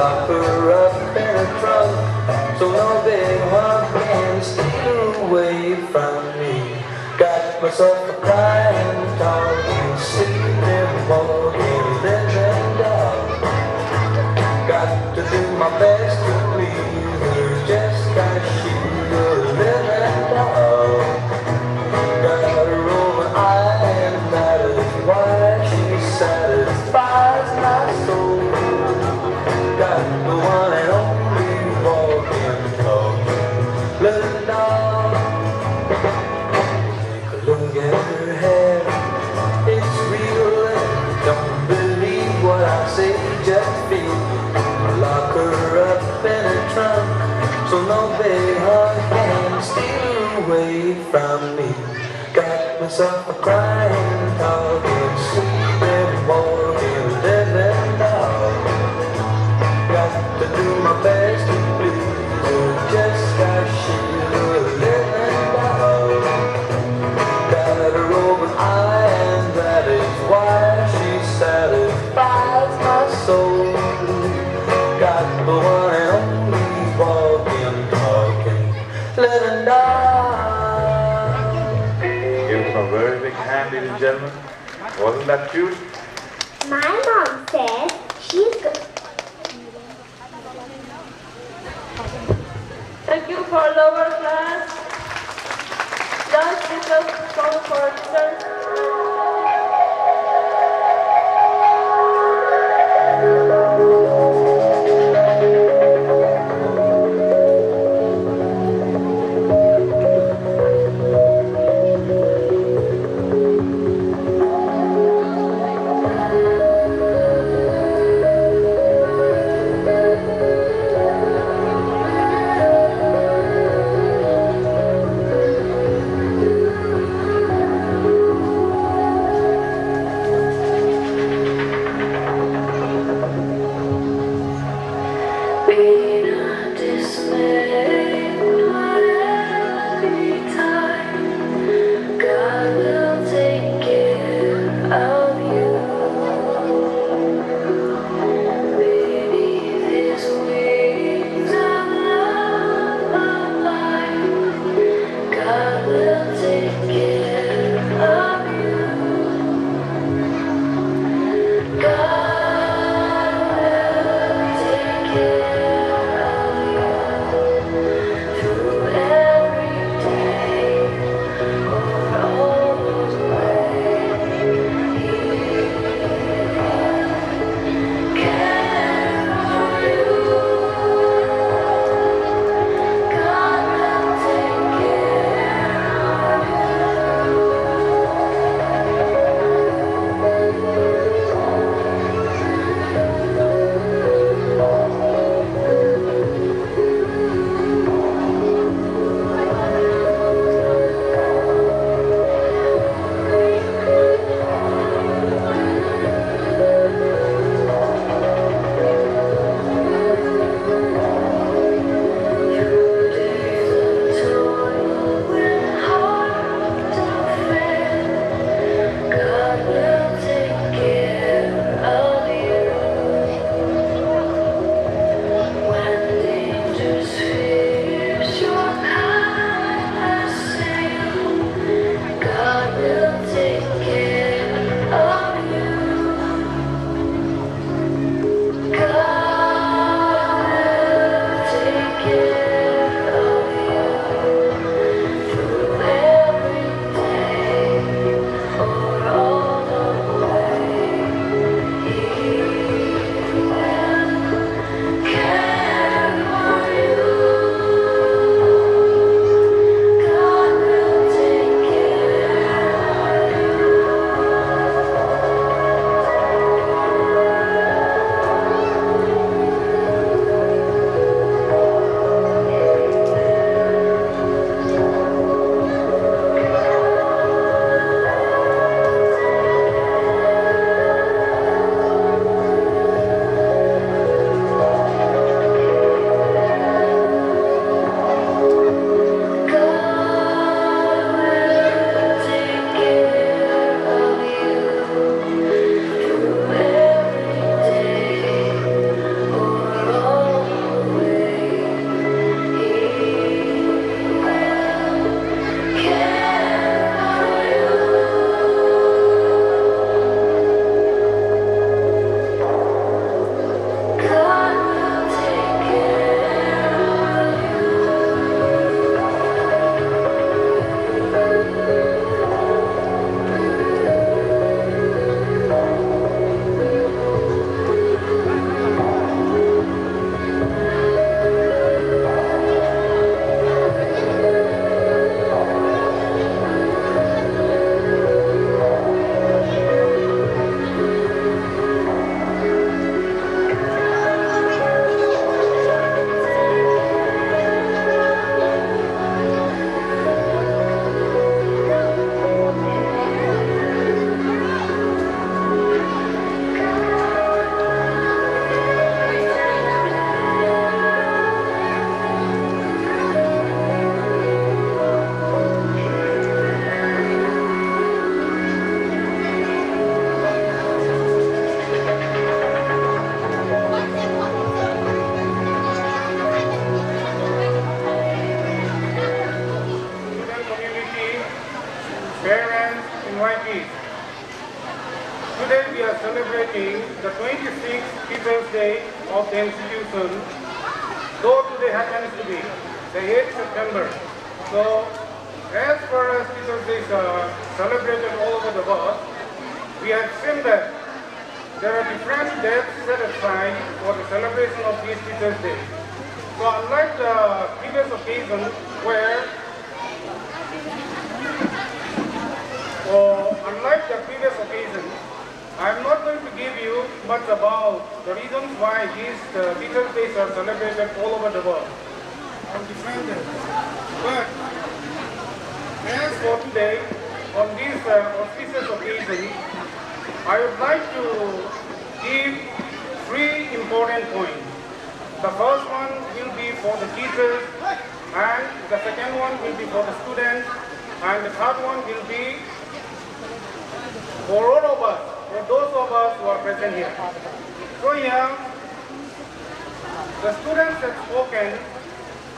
lock her up in a trunk, so no big hunk can steal away from me. Got myself a crying, talking, sleeping, walking, living dog. Got to do my best to please her, just cause she's a living dog. Got her over eye, and that is why she satisfies my soul. Got the one and only walking, talking, living dog. Take a look at her hair, it's real, and don't believe what I say, just feel. Lock her up in a trunk, so no big hug can steal away from me. Got myself a crying, talking, sleeping, walking, living dog. Got to do my best to please her, just like she's a living dog. Got her open eye, and that is why she satisfies my soul. Got the one and only walking, talking, living dog. Give him a very big hand, ladies and gentlemen. Wasn't that cute? My mom says she's good. Thank you for lower class. Just because song for teachers. parents, invitees. Today we are celebrating the 26th Teachers' Day of the institution, though today happens to be the 8th September. So, as far as Teachers' Day is celebrated all over the world, we have seen that there are different dates set aside for the celebration of these Teachers' Day. So unlike the previous occasion where, I'm not going to give you much about the reasons why these Teachers' Days are celebrated all over the world on different days. But as for today, on this auspicious occasion, I would like to give 3 important points. The first one will be for the teachers, and the second one will be for the students, and the third one will be for all of us, for those of us who are present here. So here, the students have spoken,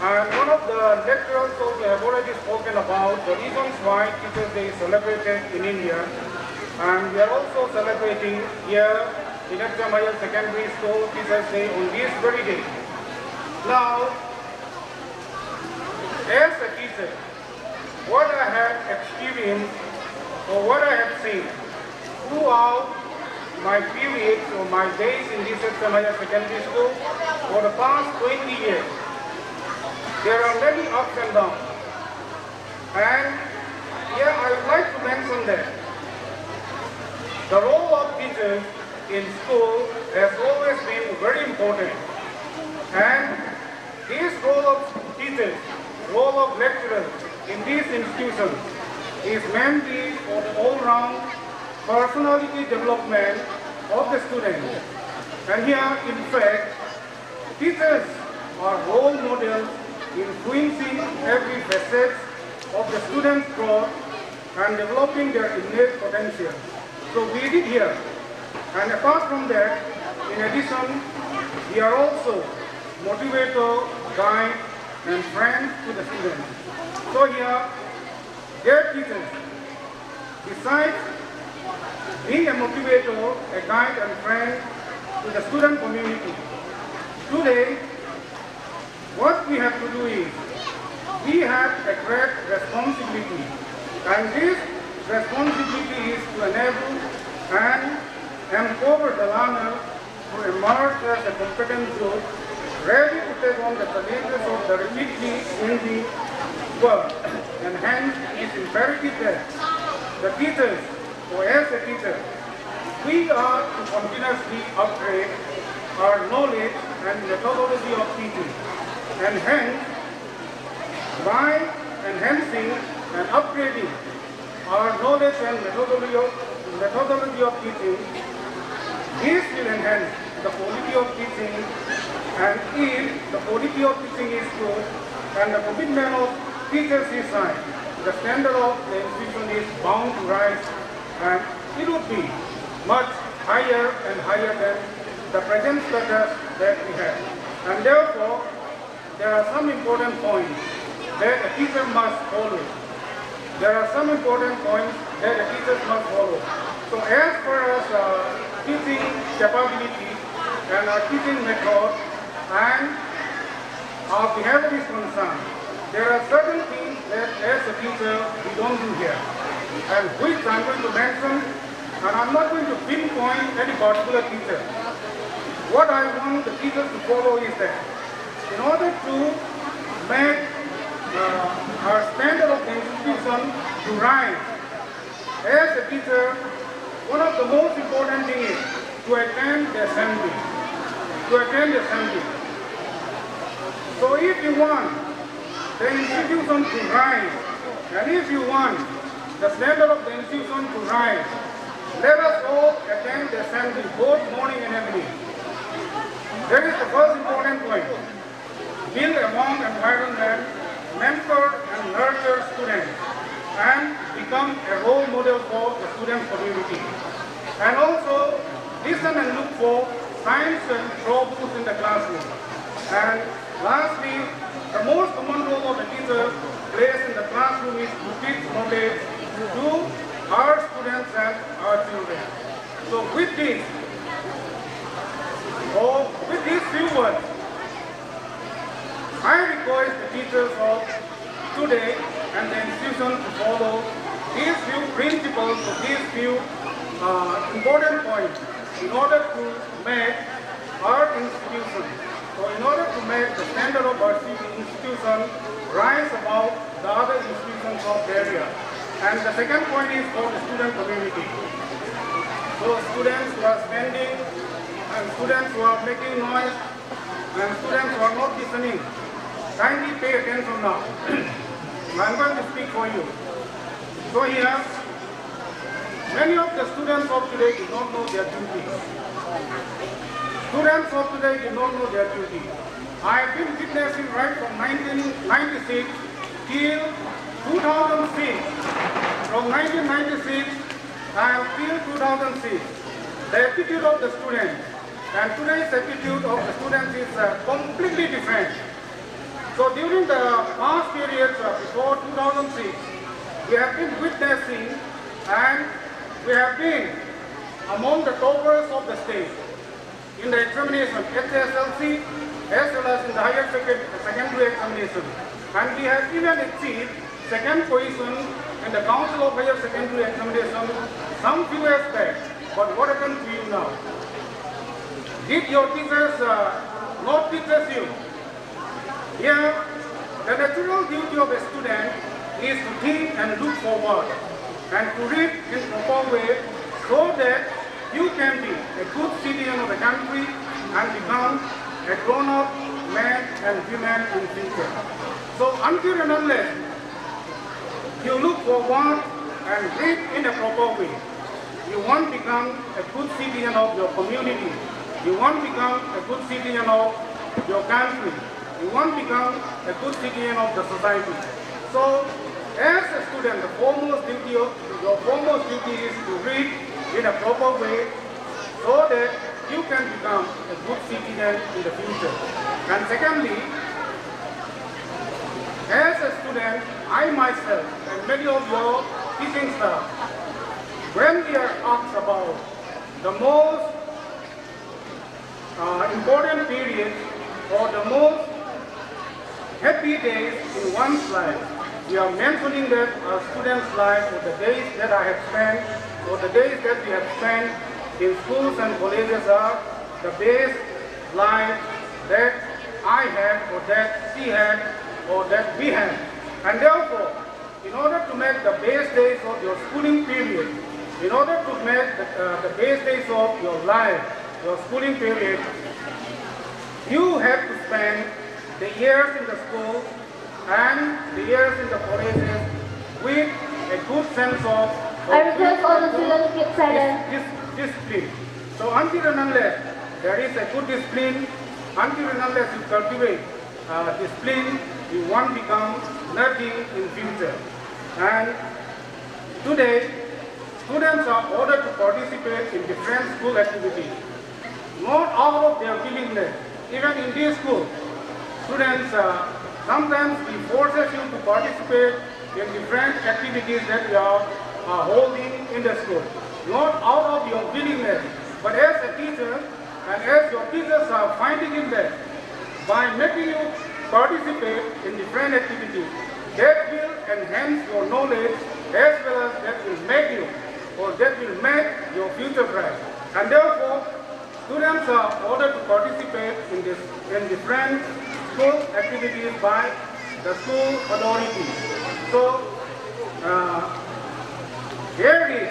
and one of the lecturers also have already spoken about the reasons why Teachers' Day is celebrated in India. And we are also celebrating here in Exam Higher Secondary School Teachers' Day on this very day. Now, as a teacher, what I have experienced or what I have seen throughout my periods or my days in this Exam Higher Secondary School for the past 20 years, there are many ups and downs. And here I would like to mention that the role of teachers in school has always been very important. And this role of teachers, role of lecturers in these institutions is mainly for the all-round personality development of the students. And here, in fact, teachers are role models influencing every facet of the students' growth and developing their innate potential. So we did here. And apart from that, in addition, we are also motivator, guide, and friend to the students. So here, dear teachers, besides being a motivator, a guide, and friend to the student community, today, what we have to do is, we have a great responsibility. And this responsibility is to enable and empower the learner to emerge as a competent group, ready to take on the challenges of the rapidly changing world. And hence, it is imperative that the teachers, or as a teacher, we are to continuously upgrade our knowledge and methodology of teaching. And hence, by enhancing and upgrading our knowledge and methodology of teaching, this will enhance the quality of teaching, and if the quality of teaching is good and the commitment of teachers is high, the standard of the institution is bound to rise, and it would be much higher and higher than the present status that we have. And therefore, there are some important points that a teacher must follow. There are some important points that the teachers must follow. So as far as teaching capability and our teaching method and our behavior is concerned, there are certain things that as a teacher we don't do here, and which I'm going to mention, and I'm not going to pinpoint any particular teacher. What I want the teachers to follow is that in order to make our standard of the institution to rise, as a teacher, one of the most important things is to attend the assembly. To attend the assembly. So if you want the institution to rise, and if you want the standard of the institution to rise, let us all attend the assembly, both morning and evening. That is the first important point. Build a warm environment, mentor and nurture students, and become a role model for the student community. And also, listen and look for signs and troubles in the classroom. And lastly, the most common role of the teacher plays in the classroom is to teach knowledge to our students and our children. So with these few words, I request the teachers of today and the institution to follow these few principles or these few important points in order to make our institution, or in order to make the standard of our institution rise above the other institutions of the area. And the second point is for the student community. So students who are standing, and students who are making noise, and students who are not listening, kindly pay attention now. I'm going to speak for you. So here, many of the students of today do not know their duty. Students of today do not know their duty. I have been witnessing right from 1996 till 2006. From 1996 till 2006, the attitude of the students and today's attitude of the students is completely different. So during the past periods before 2006, we have been witnessing and we have been among the toppers of the state in the examination, HSLC, as well as in the higher secondary examination. And we have even achieved second position in the Council of Higher Secondary Examination some few years back. But what happened to you now? Did your teachers not teach you? Here, the natural duty of a student is to think and look forward and to read in proper way so that you can be a good citizen of the country and become a grown-up man and woman in future. So until and unless you look forward and read in a proper way, you won't become a good citizen of your community. You won't become a good citizen of your country. You won't become a good citizen of the society. So, as a student, your foremost duty is to read in a proper way so that you can become a good citizen in the future. And secondly, as a student, I myself and many of your teaching staff, when we are asked about the most important periods or the most happy days in one's life, we are mentioning that our students' life or the days that I have spent or the days that we have spent in schools and colleges are the best life that I had or that she had or that we had. And therefore, in order to make the best days of your schooling period, in order to make the best days of your life, your schooling period, you have to spend the years in the school and the years in the colleges with a good sense of I request all the students to keep silent. discipline. So until and unless there is a good discipline, until and unless you cultivate discipline, you won't become nothing in future. And today, students are ordered to participate in different school activities, not out of their willingness. Even in this school, students sometimes we forces you to participate in different activities that we are holding in the school, not out of your willingness, but as a teacher and as your teachers are finding in that by making you participate in different activities, that will enhance your knowledge as well as that will make you or that will make your future bright. And therefore, students are ordered to participate in different school activities by the school authority. So, here is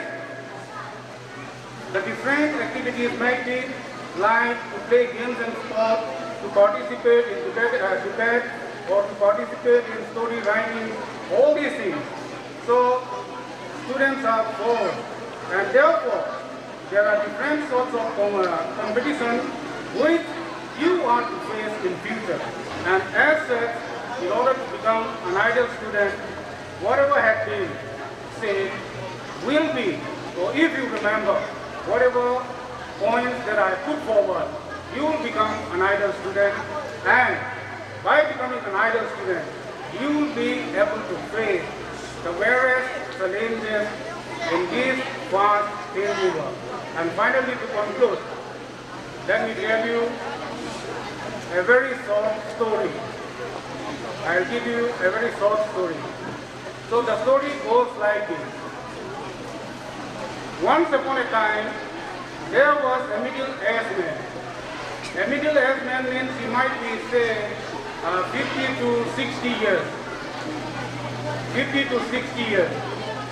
the different activities might be like to play games and sports, to participate in debate, or to participate in story writing, all these things. So, students are bored, and therefore, there are different sorts of competition which you are to face in future. And as such, in order to become an ideal student, whatever has been said will be, or if you remember, whatever points that I put forward, you will become an ideal student, and by becoming an ideal student, you will be able to face the various challenges in this fast changing world. And finally, to conclude, let me tell you a very short story. I'll give you a very short story. So the story goes like this. Once upon a time, there was a middle-aged man. A middle-aged man means he might be, say, 50 to 60 years. 50 to 60 years.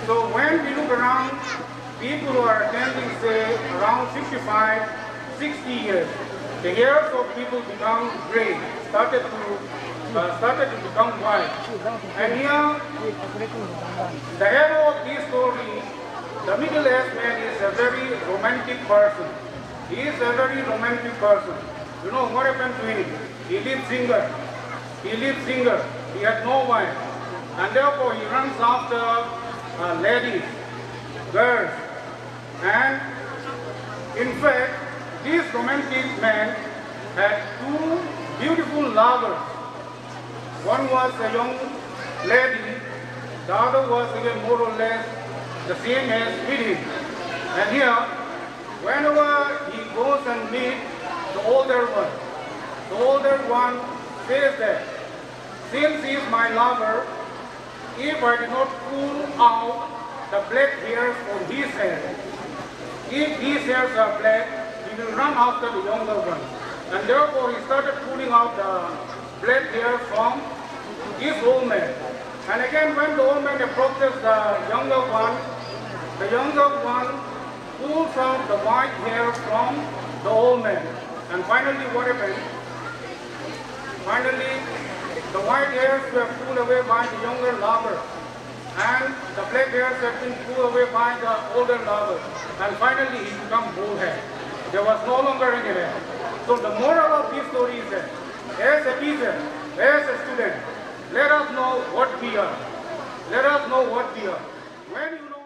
So when we look around, people who are attending, say, around 55, 60 years, the hairs of people become gray, started to become white. And here, the hero of this story, the middle-aged man, is a very romantic person. He is a very romantic person. You know what happened to him? He lived single. He lived single. He had no wife. And therefore he runs after ladies, girls. And in fact, this romantic man had two beautiful lovers. One was a young lady, the other was again more or less the same as with him. And here, whenever he goes and meets the older one says that, since he is my lover, if I did not pull out the black hairs on his head, if his hairs are black, he will run after the younger one. And therefore he started pulling out the black hair from this old man. And again, when the old man approaches the younger one pulls out the white hair from the old man. And finally what happened? Finally, the white hairs were pulled away by the younger lover, and the black hairs have been pulled away by the older lover. And finally he became bald head. There was no longer any hair. So the moral of this story is that, as a teacher, as a student, let us know what we are. Let us know what we are. When you know...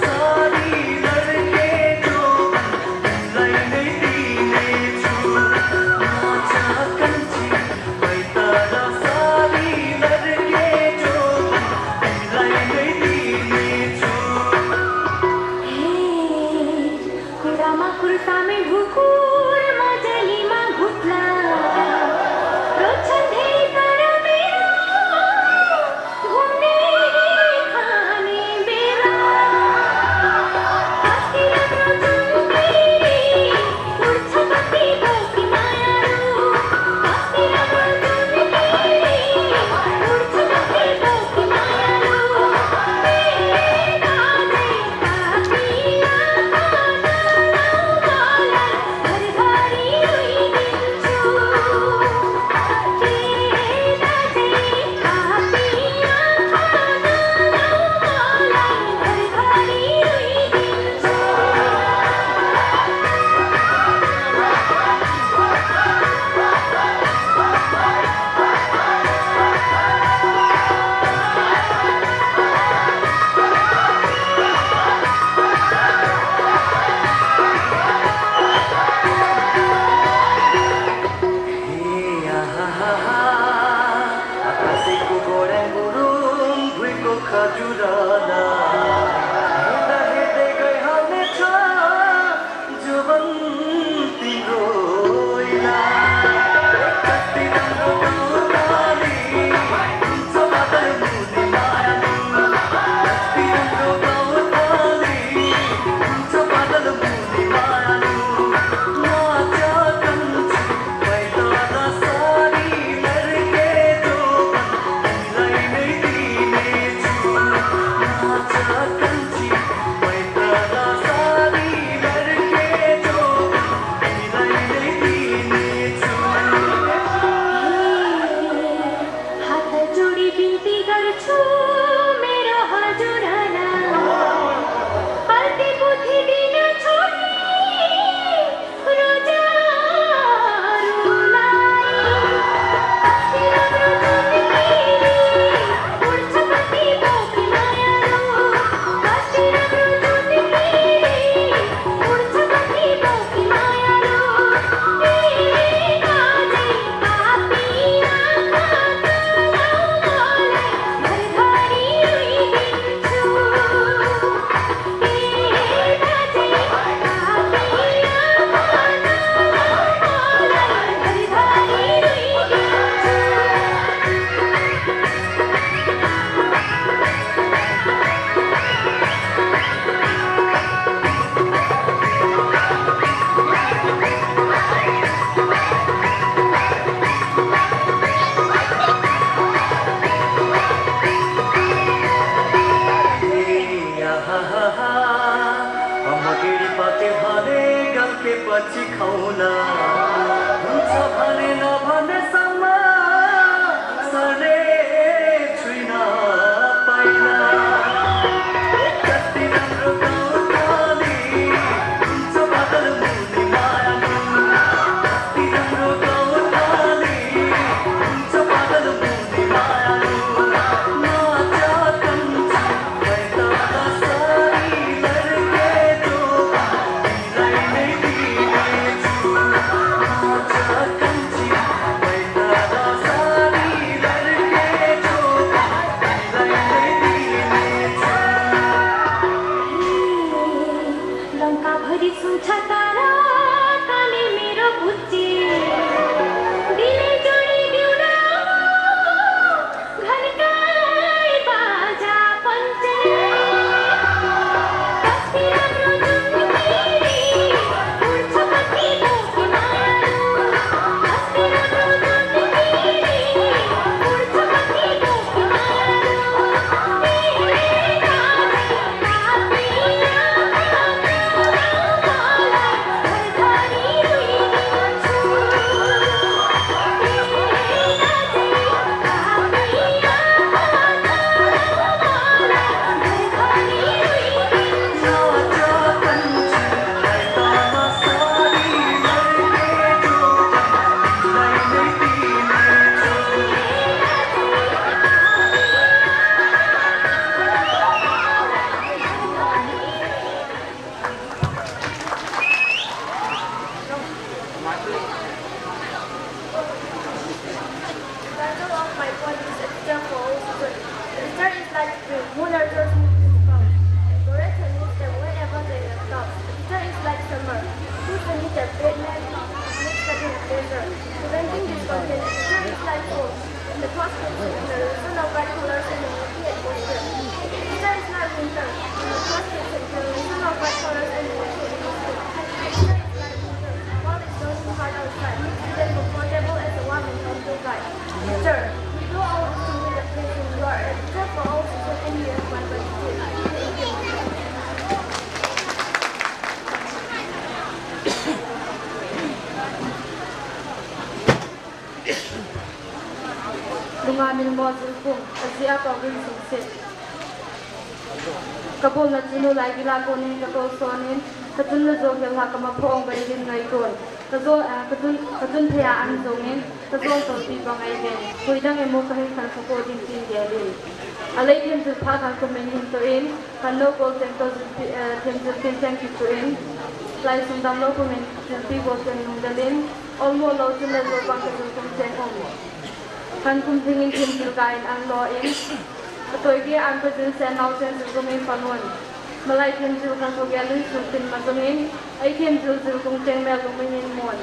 सारी के भने गल्के पछि खौला हुन्छ भने नभनेसम्म सर्ने छुइन पाइला कति राम्रो गाउँठाली हुन्छ बादल मुनि मायालु कति राम्रो गाउँठाली हुन्छ बादल मुनि मायालु Lungamin mo zulpong Asia Province Singsit Kapol na sino lai gila ko ni kapol sonin Katun na zo gil haka mapong bayin ngay kon Katun thaya ang zongin Katun to si bang ay din Kuidang emo kahit kan sa kodin tin dia din Alay din zul pa kan kumin to in Kan no kol tempo tim zul tin thank you to in Lai sundam lo kumin zul pi bo sin nung dalin Olmo lo zul na zo bang katun kum chen omo Kan kum tingin tim zul kain ang lo in Atoy ki ang katun sen nau sen zul kumin panuan Malay tim zul kan so gyalun zul tin mazumin Ay tim zul kung chen mel kumin mon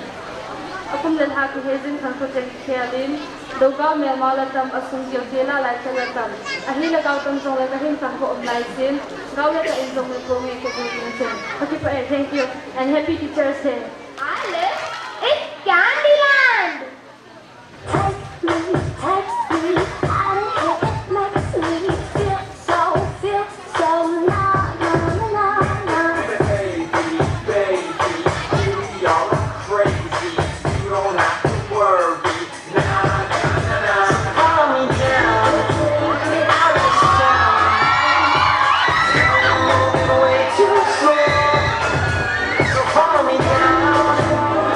Akum lan haki hezin kan ko chen kialin Dogaw mel malatam asung kiyo sila lai chalatam Ahila gaw tam zong lai kahim kan ko umlay sin Gaw lai ka inzong lai kong ko zul sin Okay pa thank you and happy Teachers Day I live in Candyland. Text me, and it makes me feel so na na na na. Baby, baby, y'all are crazy. You don't have to worry. Nah, nah, nah, nah. Calm me down. I let you down. You're moving way too slow. So calm me down.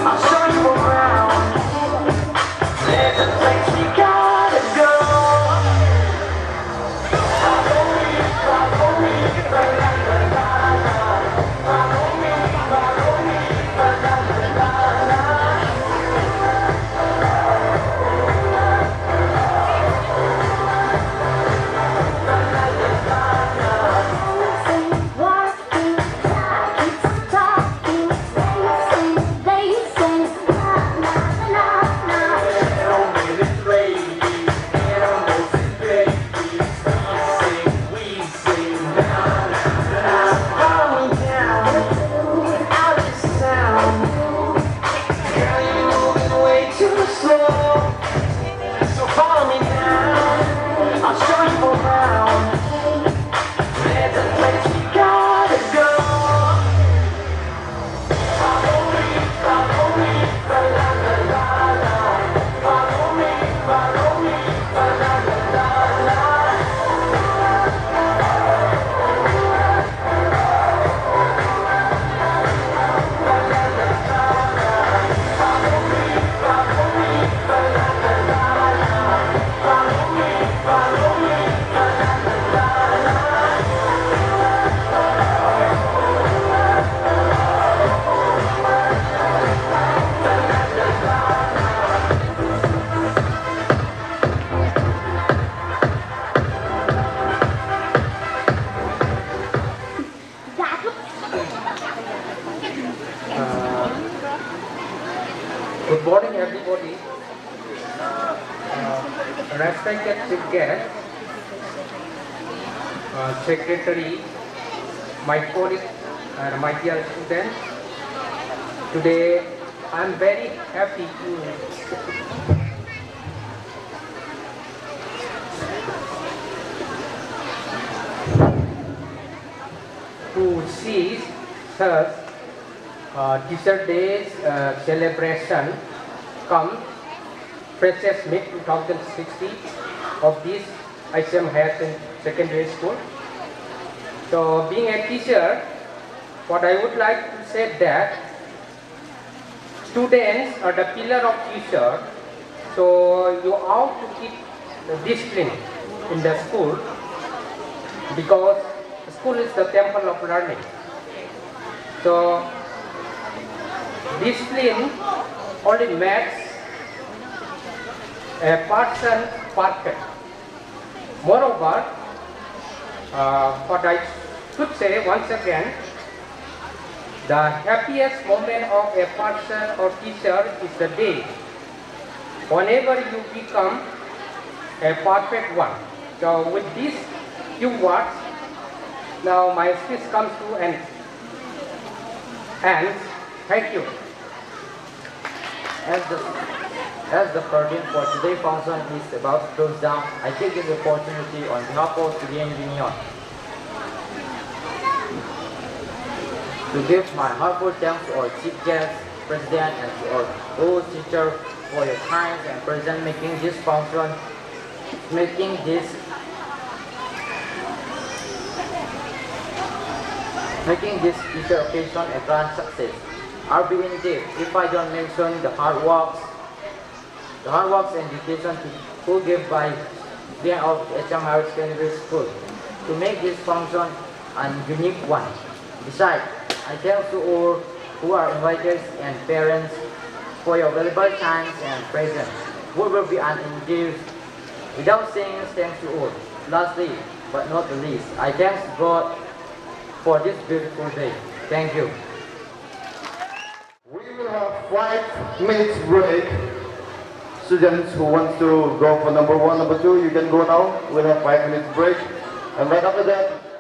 Good morning, everybody. Respected chief guest, secretary, my colleagues, and my dear students. Today, I'm very happy to see such Teacher Day's celebration come freshest May 2016 of this ICM Higher Secondary School. So being a teacher, what I would like to say that students are the pillar of future. So you ought to keep the discipline in the school because school is the temple of learning. So discipline only makes a person perfect. Moreover, what I should say once again, the happiest moment of a person or teacher is the day whenever you become a perfect one. So with these few words, now my speech comes to an end. Thank you. As the curtain for today's function is about to close down, I take this opportunity on behalf of Student Union to give my heartfelt thanks to our chief guest, president, and to our all teachers for your time and presence making this function, making this teacher occasion a grand success. I'll be indeed if I don't mention the hard works and dedication who give by the end of HM Higher Secondary School to make this function a unique one. Besides, I thank to all who are invited and parents for your valuable time and presence. We will be unengaged without saying thanks to all. Lastly, but not the least, I thank God for this beautiful day. Thank you. We will have 5 minutes break. Students who want to go for number 1, number 2, you can go now. We'll have 5 minutes break. And right after that,